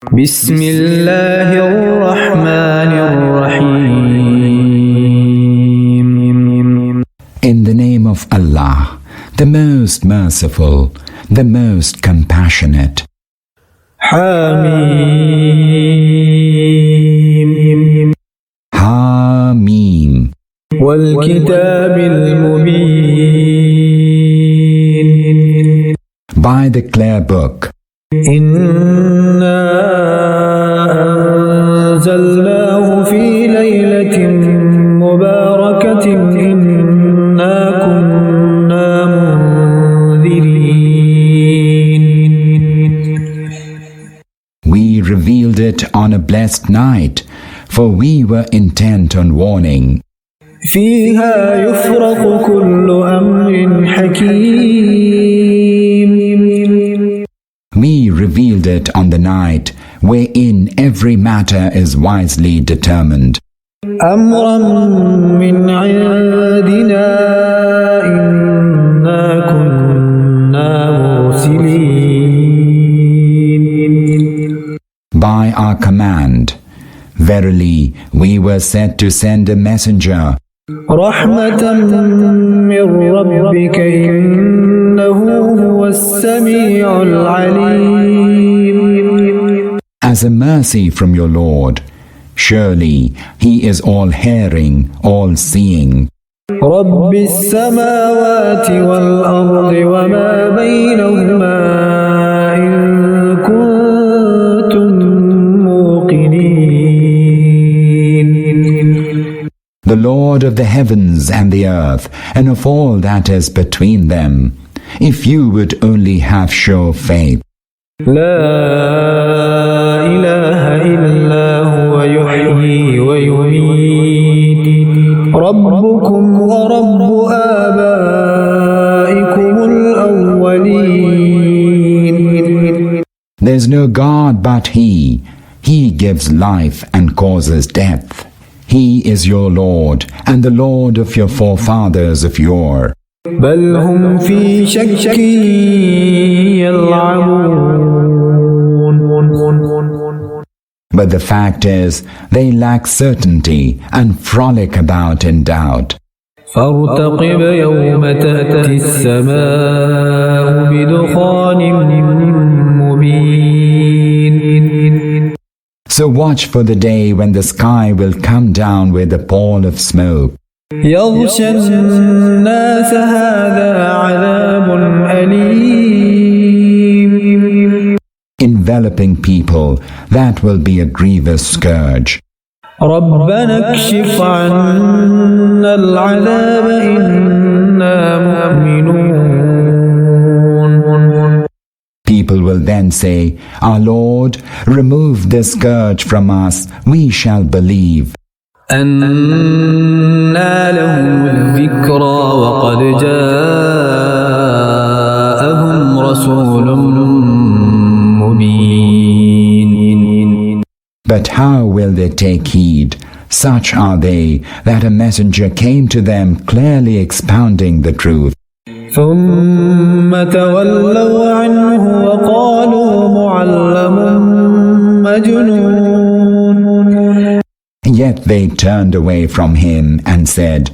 بسم الله الرحمن الرحيم. In the name of Allah, the most merciful, the most compassionate. حميم. Hameen. والكتاب المبين. By the clear book. إنا أنزلناه في ليلة مباركة إنا كنا منذرين. We revealed it on a blessed night, for we were intent on warning. فيها يفرق كل أمر حكيم. We revealed it on the night, wherein every matter is wisely determined. أمرا من عندنا إنا كنا مرسلين. By our command, verily we were set to send a messenger. رحمة من ربك إنه هو السميع العليم. As a mercy from your Lord, surely He is all-hearing, all-seeing. رب السماوات والأرض وما بينهما إن كنتم موقنين. The Lord of the heavens and the earth, and of all that is between them, if you would only have sure faith. لا إله إلا هو يحيي ويميت ربكم ورب آبائكم الأولين. There's no God but He. He gives life and causes death. He is your Lord and the Lord of your forefathers of yore. بل هم في شك يلعبون. But the fact is, they lack certainty and frolic about in doubt. فارتقب يوم تأتي السماء بدخان مبين. So watch for the day when the sky will come down with a pall of smoke. يغشى الناس هذا عذاب أليم. Enveloping people, that will be a grievous scourge. ربنا اكشف عنا العذاب إنا مؤمنون. People will then say, Our Lord, remove this scourge from us, we shall believe. أنى لهم الذكرى وقد جاءهم رسول مبين. But how will they take heed? Such are they that a messenger came to them clearly expounding the truth. ثم تولوا عنه وقالوا معلم مجنون. Yet they turned away from him and said,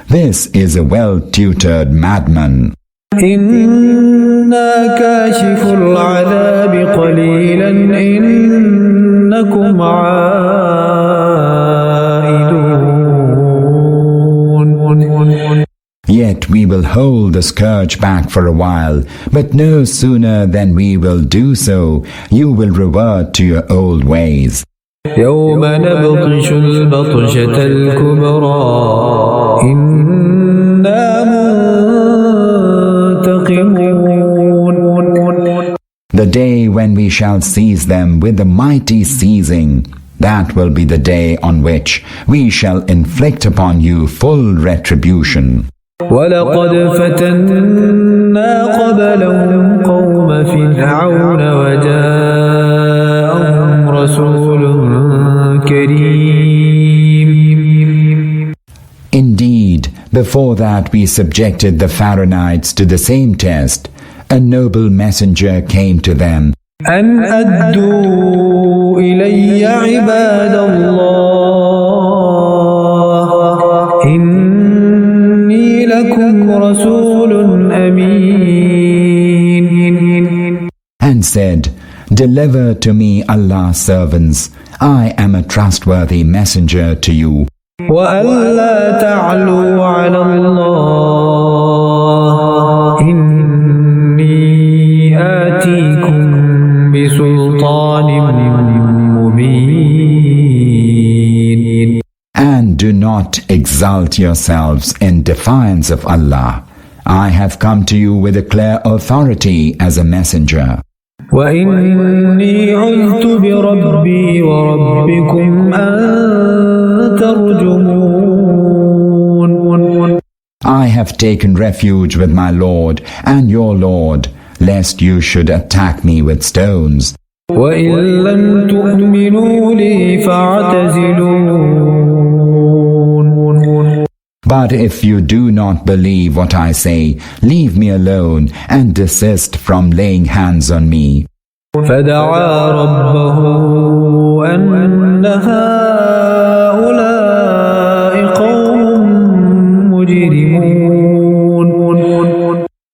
This is a well-tutored madman. إنا كاشف العذاب قليلا إنكم عائدون. Yet we will hold the scourge back for a while, but no sooner than we will do so, you will revert to your old ways. يوم نبطش البطشة الكبرى إنا منتقمون. The day when we shall seize them with the mighty seizing, that will be the day on which we shall inflict upon you full retribution. ولقد فتنا قبلهم قوم فرعون وجاءهم رسول كريم. Indeed, before that we subjected the Pharaonites to the same test. A noble messenger came to them, أن أدوا إلي عباد الله إني لكم رسول أمين. And said, Deliver to me Allah's servants, I am a trustworthy messenger to you. وألا تعلوا على الله إني آتيكم بسلطان مبين. And do not exalt yourselves in defiance of Allah. I have come to you with a clear authority as a messenger. وإني عذت بربي وربكم أن ترجمون. I have taken refuge with my Lord and your Lord, lest you should attack me with stones. وإن لم تؤمنوا لي فاعتزلون. But if you do not believe what I say, leave me alone and desist from laying hands on me. فدعا ربه أن هؤلاء قوم مجرمون.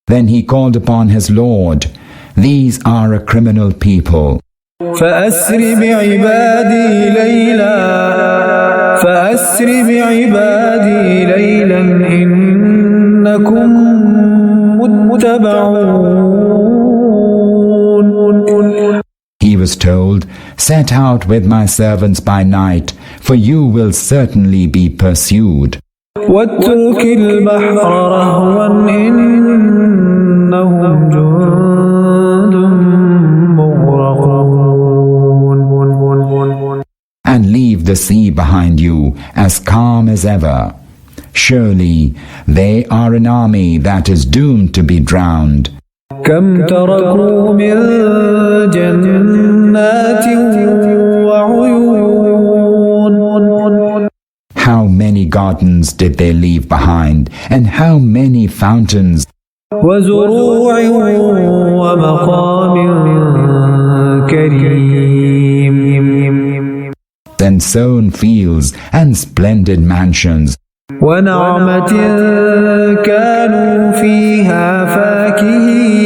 Then he called upon his Lord, These are a criminal people. فأسر بعبادي ليلا إنكم متبعون. He was told, Set out with my servants by night, for you will certainly be pursued. واترك البحر رهوا إنهم جند مغرقون. And leave the sea behind you as calm as ever. Surely they are an army that is doomed to be drowned. كم تركوا من جنات وعيون. How many gardens did they leave behind, and how many fountains. وزروع ومقام كريم. Then sown fields and splendid mansions. ونعمة كانوا فيها فاكهين.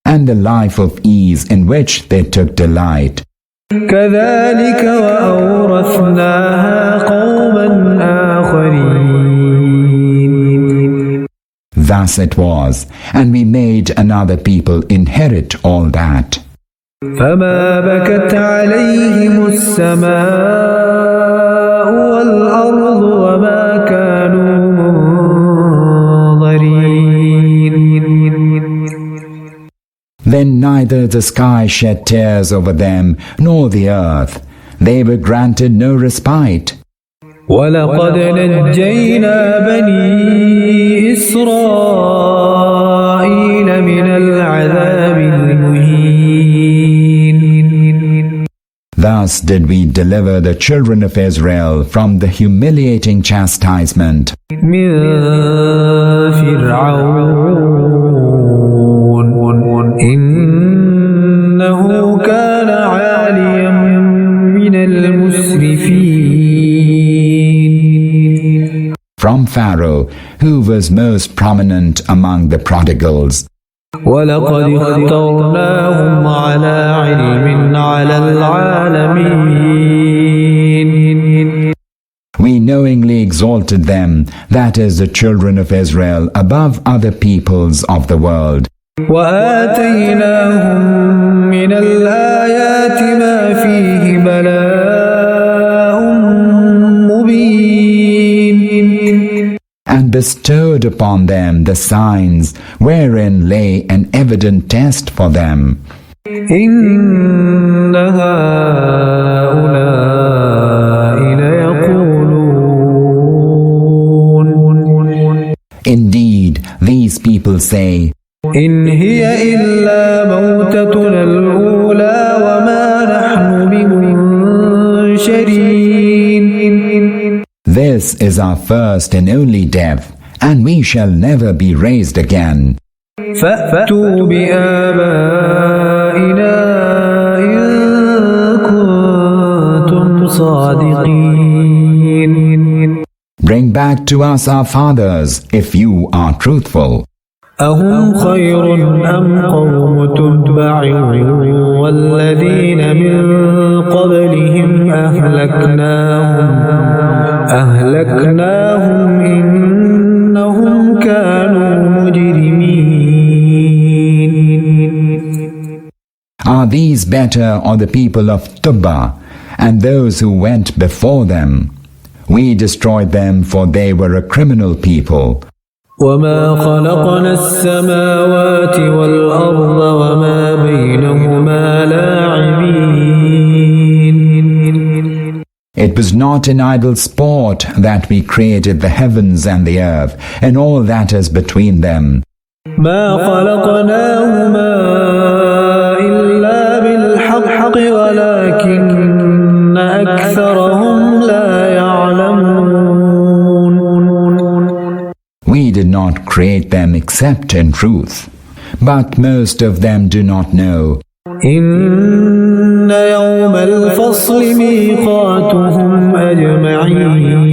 And a life of ease in which they took delight. كذلك وأورثناها قوما آخرين. Thus it was, and we made another people inherit all that. فما بكت عليهم السماء والأرض وما كانوا منظرين. Then neither the sky shed tears over them, nor the earth. They were granted no respite. ولقد نجينا بني إسرائيل من العذاب المهين. Thus did we deliver the children of Israel from the humiliating chastisement. من فرعون إنه كان عاليا من المسرفين. From Pharaoh, who was most prominent among the prodigals. ولقد اخترناهم على علم على العالمين. We knowingly exalted them, that is the children of Israel, above other peoples of the world. وآتيناهم من الآيات ما فيه بلاء مبين. And bestowed upon them the signs wherein lay an evident test for them. إن هؤلاء ليقولون. Indeed, these people say, إن هي إلا موتتنا الأولى وما نحن بمنشرين. This is our first and only death, and we shall never be raised again. فأتوا بآبائنا إن كنتم صادقين. Bring back to us our fathers if you are truthful. أهم خير أم قوم تبع والذين من قبلهم أهلكناهم إنهم كانوا مجرمين. Are these better or the people of Tubba and those who went before them? We destroyed them, for they were a criminal people. وما خلقنا السماوات والأرض وما بينهما لاعبين. It was not in idle sport that we created the heavens and the earth and all that is between them. ما خلقناهما إلا بالحق ولكن أكثرهم لا يعلمون. We did not create them except in truth, but most of them do not know. إن يوم الفصل ميقاتهم أجمعين.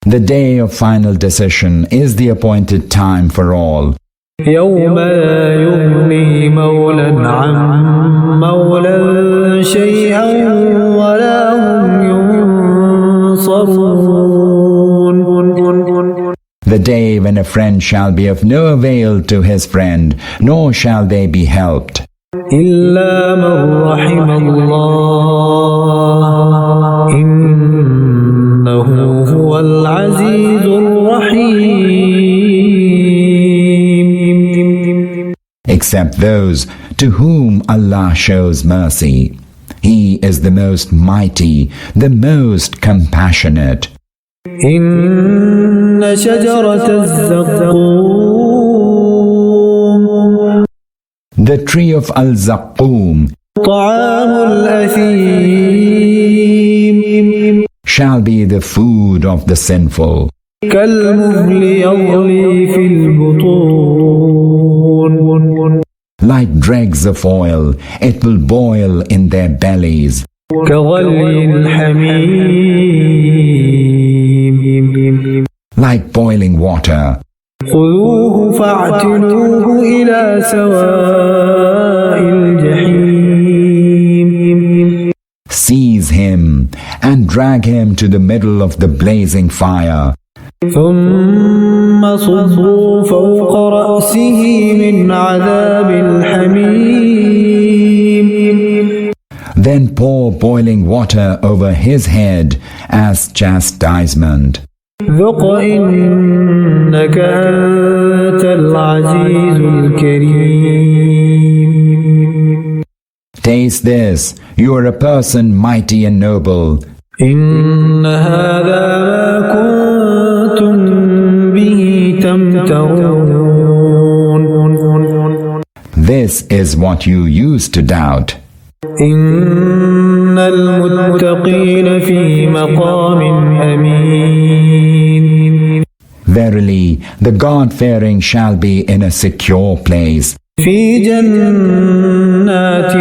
The day of final decision is the appointed time for all. يوم لا يغني مولى عن مولى شيئا ولا هم ينصرون. The day when a friend shall be of no avail to his friend, nor shall they be helped. إلا من رحم الله إنه هو العزيز الرحيم. Except those to whom Allah shows mercy. He is the most mighty, the most compassionate. إن شجرة الزقوم The tree of al-Zaqqum طعام الأثيم shall be the food of the sinful. كالمهل يغلي في البطون. Like dregs of oil, it will boil in their bellies. كغلي الحميم. Like boiling water. خذوه فاعتلوه إلى سواء الجحيم. Seize him and drag him to the middle of the blazing fire. ثم صبوا فوق رأسه من عذاب الحميم. Then pour boiling water over his head as chastisement. ذق إنك أنت العزيز الكريم. Taste this, you are a person mighty and noble. إن هذا ما كنتم به تمترون. This is what you used to doubt. إن المتقين في مقام أمين. Verily, the God-fearing shall be in a secure place. في جنات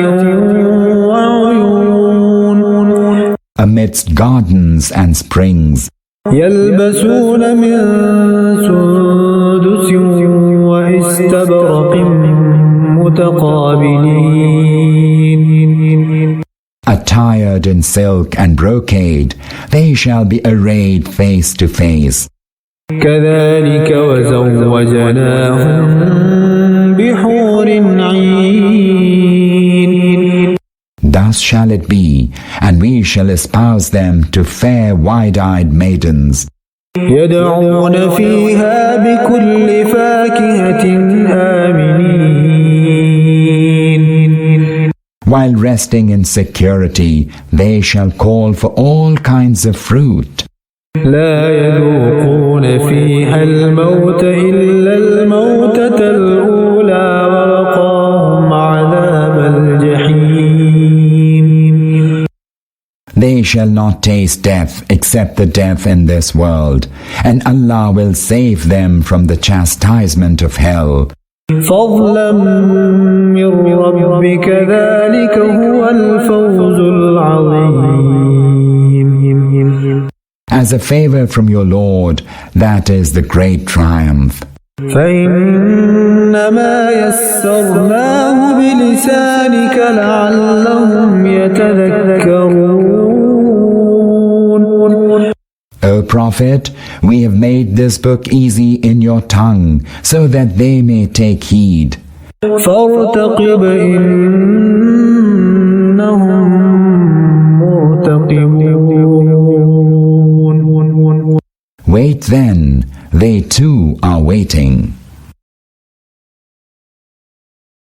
وعيون. Amidst gardens and springs. يلبسون من سندس وإستبرق متقابلين. Attired in silk and brocade, they shall be arrayed face to face. كذلك وزوجناهم بحور عين. Thus shall it be, and we shall espouse them to fair wide-eyed maidens. يدعون فيها بكل فاكهة آمنين. While resting in security, they shall call for all kinds of fruit. لا يذوقون فيها الموت إلا الموتة الأولى ووقاهم عذاب الجحيم. They They shall not taste death except the death in this world, and Allah will save them from the chastisement of hell. فضلا من ربك ذلك هو الفوز العظيم. As a favor from your Lord, that is the great triumph. فإنما يسرناه بلسانك لعلهم يتذكرون. O Prophet, we have made this book easy in your tongue, so that they may take heed. فارتقب إنهم مرتقبون. Wait then, they too are waiting.